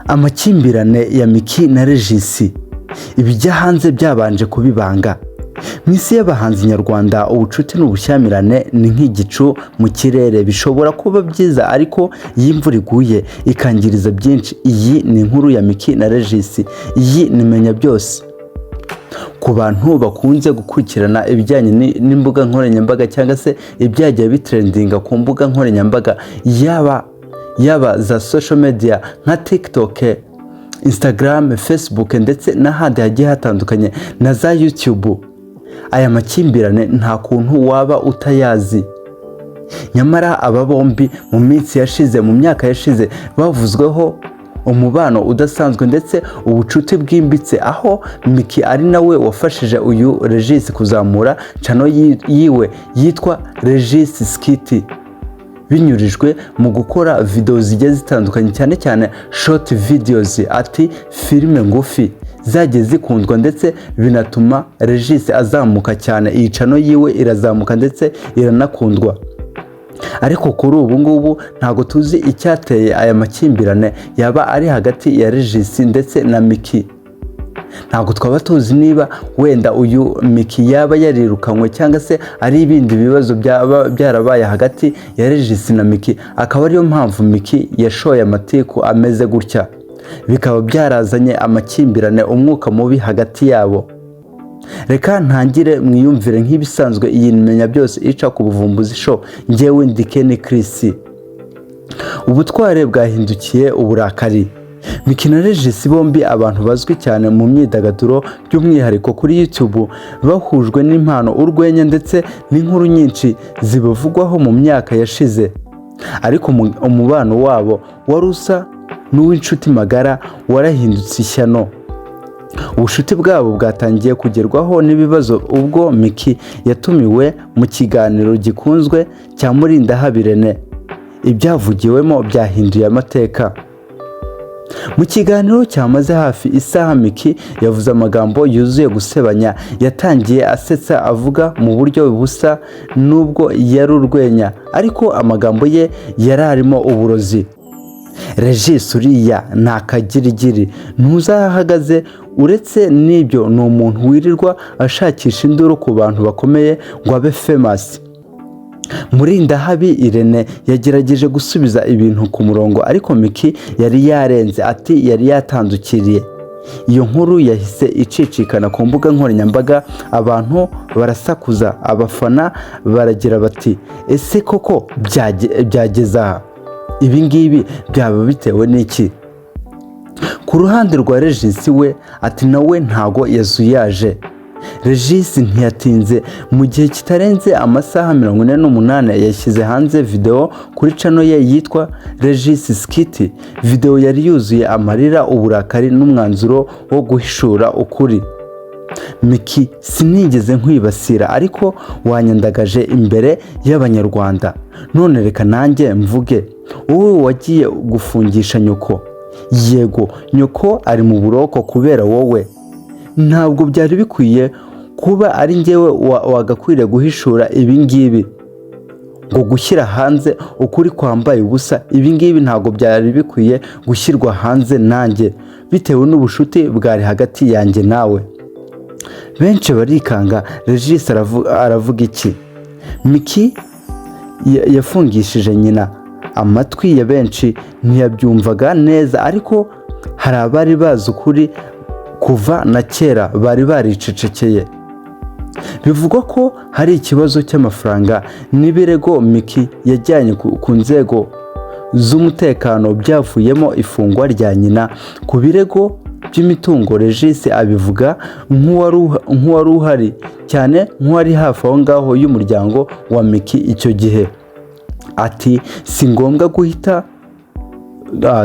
Amakimbirane ya Miki na Regis ibijya hanze byabanje kubibanga. Mu isi y'abahanzi nyarwanda ubucuti n'ubushyamirane ni nk'igicu mu kirere, bishobora kuba byiza ariko iyo imvura iguye ikangiriza byinshi. Iyi ni inkuru ya Miki na Regis, iyi ni Menya Byose. Ku bantu bakunze gukurikirana ibijyanye n'imbuga nkoranyambaga cyangwa se ibyagiye bitrendinga ku mbuga nkoranyambaga yaba za social media nka TikTok, Instagram, Facebook ndetse n'ahandi hagiye hatandukanye na za YouTube, aya makimbirane nta kuntu waba utayazi. Nyamara aba bombi mu minsi yashize, mu myaka yashize, bavuzweho umubano udasanzwe ndetse ubucuti bwimbitse, aho Miki ari nawe wafashije uyu Regis kuzamura channel yiwe yitwa Regis Skit, binyurijwe mu gukora video zigiye zitandukanye, cyane cyane short videos, ati filime ngufi zagiye zikundwa ndetse binatuma Regis azamuka cyane. Iyi channel yiwe irazamuka ndetse iranakundwa. Ariko kuri ubu ngubu ntago tuzi icyateye aya makimbirane yaba ari hagati ya Regis ndetse na Miki. Ntago twaba tuzi niba wenda uyu Miki yaba yarirukanywe cyangwa se ari ibindi bibazo byarabaye hagati ya Regis na Miki, akaba ariyo mpamvu Miki yashoye amatiku ameze gutya, bikaba byarazanye amakimbirane, umwuka mubi hagati yabo. Reka ntangire mwiyumvire nk'ibisanzwe, iyi Menya Byose ica ku Buvumbuzi Show. Njyewe ndi Ken Chris. Ubutware bwahindukiye uburakari. Miki na Regis bombi abantu bazwi cyane mu myidagaduro, by'umwihariko kuri YouTube, bahujwe n'impano, urwenya ndetse n'inkuru nyinshi zibavugwaho mu myaka yashize. Ariko umubano wabo wari usa n'uw'inshuti magara warahindutse ishyano. Ubushuti bwabo bwatangiye kugerwaho n'ibibazo ubwo Miki yatumiwe mu kiganiro gikunzwe cya Murindahabirene. Ibyavugiwemo byahinduye amateka. Mu kiganiro cyamaze hafi isaha, Miki yavuze amagambo yuzuye gusebanya. Yatangiye asetsa avuga mu buryo busa nubwo yari urwenya, ariko amagambo ye yararimo uburozi. Regis uriya ni akagirigiri, ntuzahagaze. Uretse n'ibyo ni umuntu wirirwa ashakisha induru ku bantu bakomeye ngo abe famous. Murindahabirene yagerageje gusubiza ibintu ku murongo, ariko Miki yari yarenze, ati yari yatandukiriye. Iyo nkuru yahise icicikana ku mbuga nkoranyambaga, abantu barasakuza, abafana baragira bati ese koko byageze aha? Ibi ngibi byaba bitewe n'iki? Ku ruhande rwa Regis we ati nawe ntago yazuyaje. Regis ntiyatinze, mu gihe kitarenze amasaha 48 yashyize hanze video kuri channel ye yitwa Regis Skit. Video yari yuzuye amarira, uburakari n'umwanzuro wo guhishura ukuri. Miki, sinigeze nkwibasira ariko wanyandagaje imbere y'abanyarwanda, none reka nanjye mvuge. Wowe wagiye gufungisha nyoko. Yego, nyoko ari mu buroko kubera wowe. Ntabwo byari bikwiye kuba ari njyewe wagakwiriye guhishura ibi ngibi, ngo gushyira hanze ukuri kwambaye ubusa. Ibi ngibi ntabwo byari bikwiye gushyirwa hanze nanjye, bitewe n'ubushuti bwari hagati yanjye nawe. Benshi barikanga. Regis aravuga iki? Miki yafungishije nyina. Amatwi ya benshi ntiyabyumvaga neza, ariko hari abari bazi ukuri kuva na kera, bari baricecekeye. Bivugwa ko hari ikibazo cy'amafaranga n'ibirego Miki yajyanye ku nzego z'umutekano byavuyemo ifungwa rya nyina. Ku birego by'imitungo, Regis abivuga nk'uwari uhari cyane, nk'uwari hafi aho ngaho y'umuryango wa Miki icyo gihe. Ati si ngombwa guhita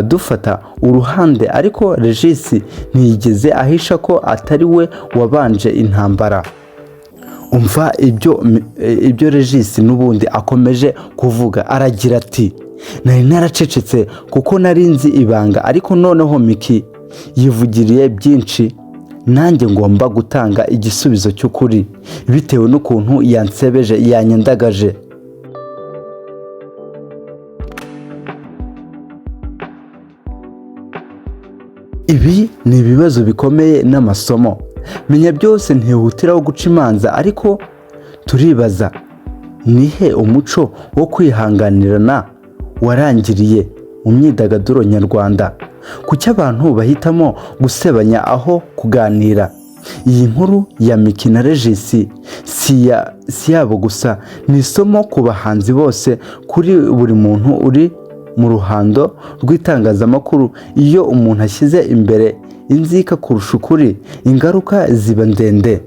dufata uruhande, ariko Regis ntiyigeze ahisha ko atari we wabanje intambara. Umva ibyo Regis n'ubundi akomeje kuvuga. Aragira ati nari naracecetse kuko nari nzi ibanga, ariko noneho Miki yivugiriye byinshi, nanjye ngomba gutanga igisubizo cy'ukuri bitewe n'ukuntu yansebeje, yanyandagaje. Ibi ni ibibazo bikomeye n'amasomo. Menya byose ntihutiraho guca imanza, ariko turibaza, nihe umuco wo kwihanganirana warangiriye mu myidagaduro nyarwanda? Kuki abantu bahitamo gusebanya aho kuganira? Iyi nkuru ya Miki na Regis si yabo gusa, ni isomo ku bahanzi bose, kuri buri muntu uri mu ruhando rw'itangazamakuru. Iyo umuntu ashyize imbere inzika kurusha ukuri, ingaruka ziba ndende.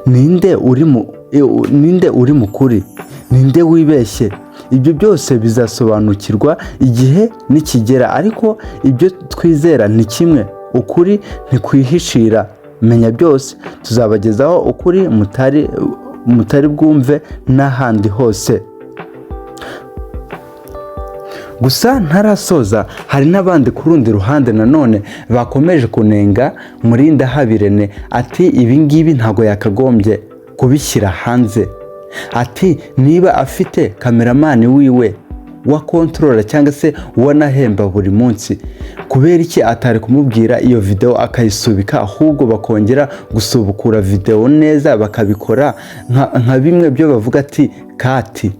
Ninde uri mu kuri? Ninde wibeshye? Ibyo byose bizasobanukirwa igihe nikigera, ariko ibyo twizera ni kimwe: ukuri ntikwihishira. Menya byose, tuzabagezaho ukuri mutari bwumve n'ahandi hose. Gusa ntarasoza, hari n'abandi ku rundi ruhande nanone bakomeje kunenga Murindahabirene. Ati ibi ngibi ntabwo yakagombye kubishyira hanze. Ati niba afite kameramani wiwe wa kontrola cyangwa se wanahemba buri munsi, kubera iki atari kumubwira iyo video akayisubika, ahubwo bakongera gusubukura video neza, bakabikora nka bimwe byo bavuga ati kati.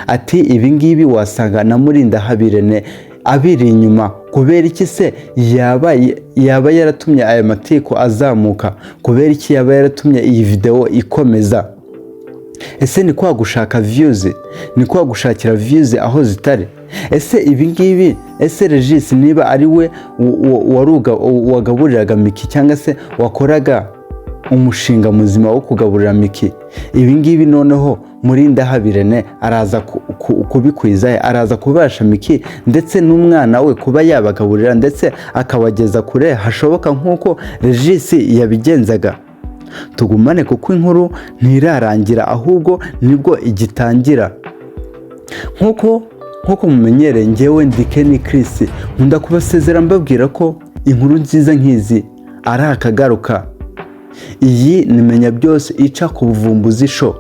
Ati ibi ngibi wasanga na Murindahabirene abiri inyuma. Kubera iki se yaba yaratumye aya matiko azamuka? Kubera iki yaba yaratumye iyi video ikomeza? Ese ni kwa gushaka views? Ni kwa gushakira views aho zitari? Ese ibi ngibi, ese Regis niba ari we wagaburiraga Miki cyangwa se wakoraga umushinga muzima wo kugaburira Miki, ibi ngibi noneho Murindahabirene araza kubikwiza, araza kubasha Miki ndetse n'umwana we kuba yabagaburira ndetse akabageza kure hashoboka nk'uko Regis yabigenzaga? Tugumane kuko inkuru ntirarangira, ahubwo nibwo igitangira. Nkuko mumenyereye, njyewe ndi Ken Chris, nkunda kubasezera mbabwira ko inkuru nziza nk'izi ari akagaruka. Iyi ni Menya Byose ica ku Buvumbuzi Show.